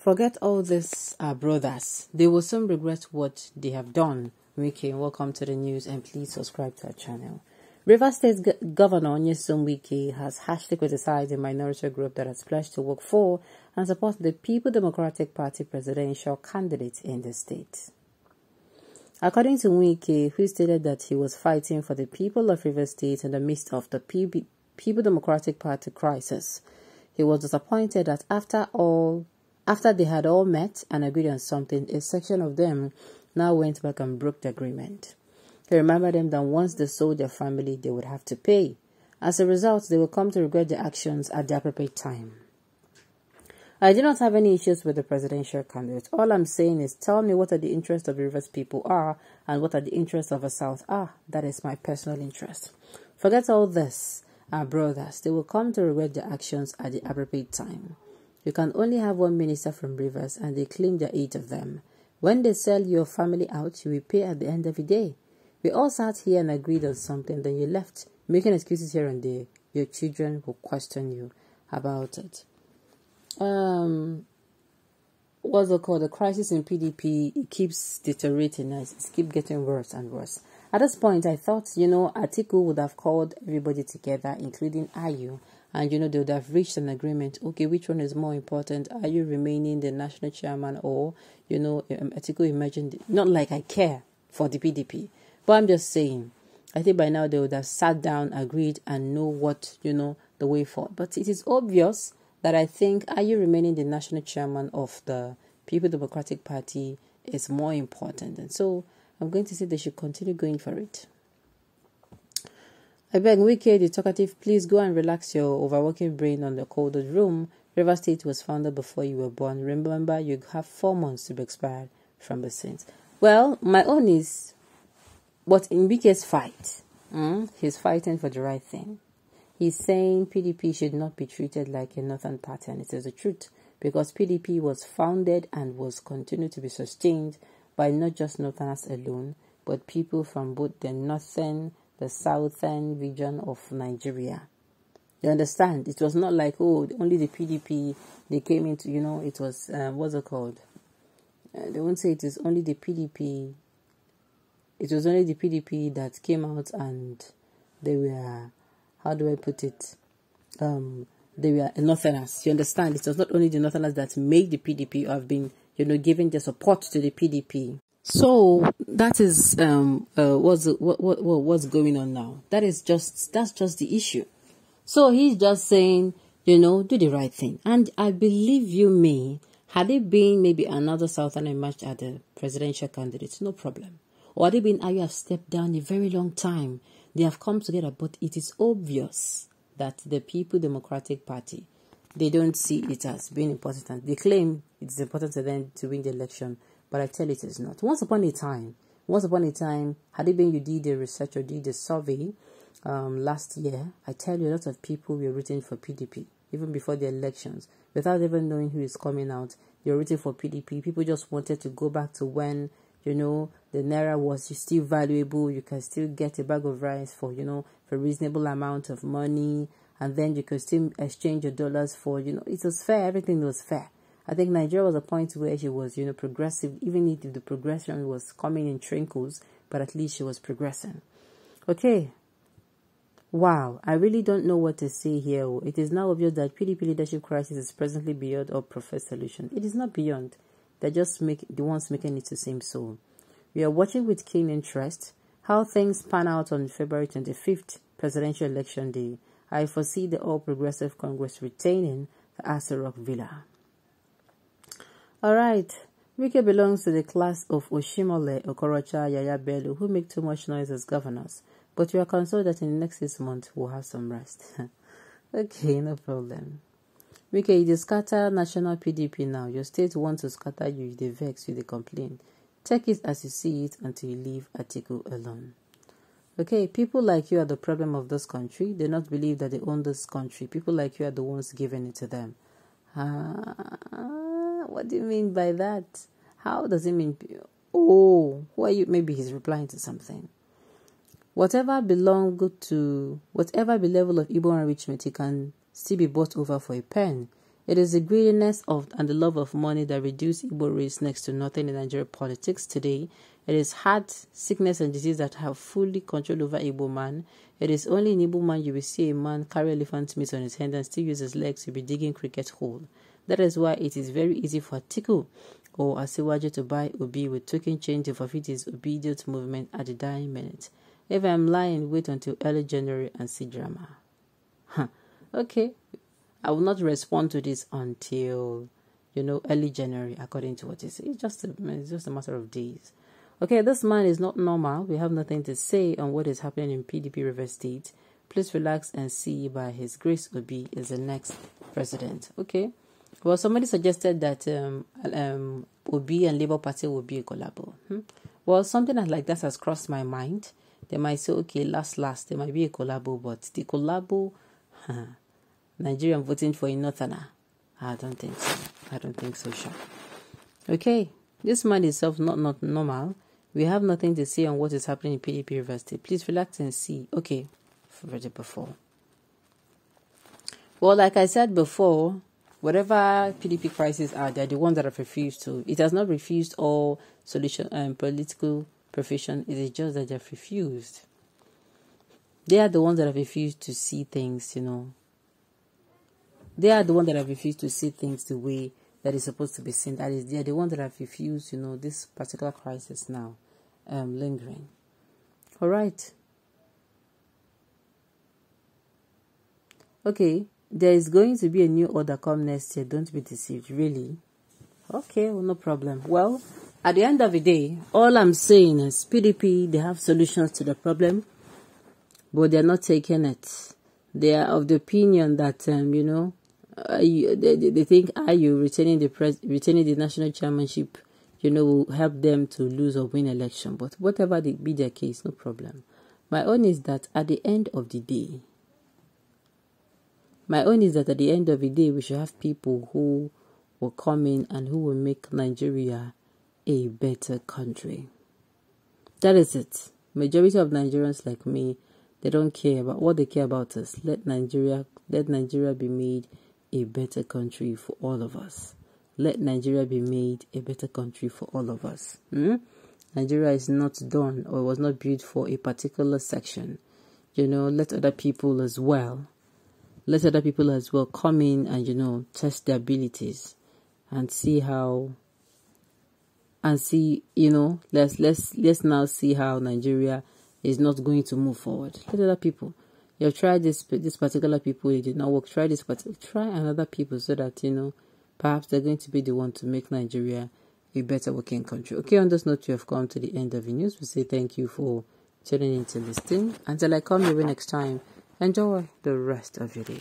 Forget all these brothers. They will soon regret what they have done. Wike, welcome to the news and please subscribe to our channel. Rivers State Governor Nyesom Wike has harshly criticized a minority group that has pledged to work for and support the People Democratic Party presidential candidate in the state. According to Wike, who stated that he was fighting for the people of Rivers State in the midst of the People Democratic Party crisis, he was disappointed that after they had all met and agreed on something, a section of them now went back and broke the agreement. He reminded them that once they sold their family, they would have to pay. As a result, they will come to regret their actions at the appropriate time. I do not have any issues with the presidential candidate. All I'm saying is tell me what are the interests of the Rivers people are and what are the interests of the South are. That is my personal interest. Forget all this, our brothers. They will come to regret their actions at the appropriate time. You can only have one minister from Rivers and they claim there are 8 of them. When they sell your family out, you will pay at the end of the day. We all sat here and agreed on something, then you left, making excuses here and there. Your children will question you about it. What's it called? The crisis in PDP, it keeps deteriorating and it keeps getting worse and worse. At this point, I thought, Atiku would have called everybody together, including Ayu, and, they would have reached an agreement. Okay, which one is more important? Are you remaining the national chairman or, Atiku imagined, not like I care for the PDP. But I'm just saying, I think by now they would have sat down, agreed, and know what, the way forward. But it is obvious that I think, are you remaining the national chairman of the People Democratic Party is more important. And so I'm going to say they should continue going for it. I beg, Wike, the talkative, please go and relax your overworking brain on the colded room. Rivers State was founded before you were born. Remember, you have 4 months to be expired from the saints. Well, my own is, but in Wike's fight, he's fighting for the right thing. He's saying PDP should not be treated like a northern party, and it is the truth, because PDP was founded and was continued to be sustained by not just northerners alone, but people from both the northern, the southern region of Nigeria. You understand? It was not like, only the PDP, they came into, it was, what's it called? They won't say it is only the PDP. It was only the PDP that came out and they were, how do I put it? They were northerners. You understand? It was not only the northerners that made the PDP or have been, giving their support to the PDP. So that is what's going on now. That's just the issue. So he's just saying, do the right thing. And I believe you me, had it been maybe another Southern emerged as the presidential candidate, no problem. Or had it been Ayu have stepped down a very long time, they have come together. But it is obvious that the People Democratic Party, they don't see it as being important. They claim it is important to them to win the election. But I tell you it is not. Once upon a time, had it been you did the research or did the survey last year, I tell you a lot of people were rooting for PDP, even before the elections, without even knowing who is coming out. They were rooting for PDP. People just wanted to go back to when, the Naira was still valuable. You can still get a bag of rice for, for a reasonable amount of money. And then you could still exchange your dollars for, it was fair. Everything was fair. I think Nigeria was a point where she was, progressive, even if the progression was coming in trickles, but at least she was progressing. Okay. Wow. I really don't know what to say here. It is now obvious that PDP leadership crisis is presently beyond all professed solution. It is not beyond. They're just the ones making it to seem so. We are watching with keen interest how things pan out on February 25th, presidential election day. I foresee the All Progressive Congress retaining the Aso Rock Villa. Alright, Wike belongs to the class of Oshimole, Okorocha, Yaya Bello, who make too much noise as governors. But we are concerned that in the next 6 months, we'll have some rest. Okay, no problem. Wike, you scatter national PDP now. Your state wants to scatter you, they vex, you they complain. Take it as you see it until you leave Atiku alone. Okay, people like you are the problem of this country. They not believe that they own this country. People like you are the ones giving it to them. What do you mean by that? How does it mean? Oh, who are you? Maybe he's replying to something. Whatever be level of Igbo enrichment, it can still be bought over for a pen. It is the greediness of and the love of money that reduce Igbo race next to nothing in Nigerian politics today. It is heart, sickness, and disease that have fully control over Igbo man. It is only in Igbo man you will see a man carry elephant meat on his hand and still use his legs to be digging cricket hole. That is why it is very easy for Atiku or Asiwaju to buy Obi with token change to forfeit his obedient movement at the dying minute. If I am lying, wait until early January and see drama. Okay. I will not respond to this until, early January, according to what it is. It's just a matter of days. Okay, this man is not normal. We have nothing to say on what is happening in PDP River State. Please relax and see by His Grace Obi is the next president. Okay. Well, somebody suggested that Obi and Labour Party will be a collabo. Well, something like that has crossed my mind. They might say, okay, last, there might be a collabo, but the collabo, Nigerian voting for a northerner. I don't think so. I don't think so, sure. Okay, this man itself not normal. We have nothing to say on what is happening in PDP University. Please relax and see. Okay, I've read it before. Well, like I said before, whatever PDP crises are, they're the ones that have refused to. It has not refused all solution and political profession. It is just that they've refused. They are the ones that have refused to see things, They are the ones that have refused to see things the way that is supposed to be seen. That is, they are the ones that have refused, this particular crisis now lingering. All right. Okay. There is going to be a new order come next year. Don't be deceived. Really? Okay. Well, no problem. Well, at the end of the day, all I'm saying is PDP, they have solutions to the problem, but they're not taking it. They are of the opinion that, they think you retaining the national chairmanship, will help them to lose or win election. But whatever be their case, no problem. My own is that at the end of the day, we should have people who will come in and who will make Nigeria a better country. That is it. Majority of Nigerians like me, they don't care about what they care about is let Nigeria be made a better country for all of us. Let Nigeria be made a better country for all of us. Nigeria is not done or was not built for a particular section. Let other people as well. Let other people as well come in and, test their abilities and see how, let's now see how Nigeria is not going to move forward. Let other people. You have tried this particular people, it did not work. Try another people so that, perhaps they're going to be the one to make Nigeria a better working country. Okay, on this note, you have come to the end of the news. We say thank you for tuning in to listen. Until I come your way next time, enjoy the rest of your day.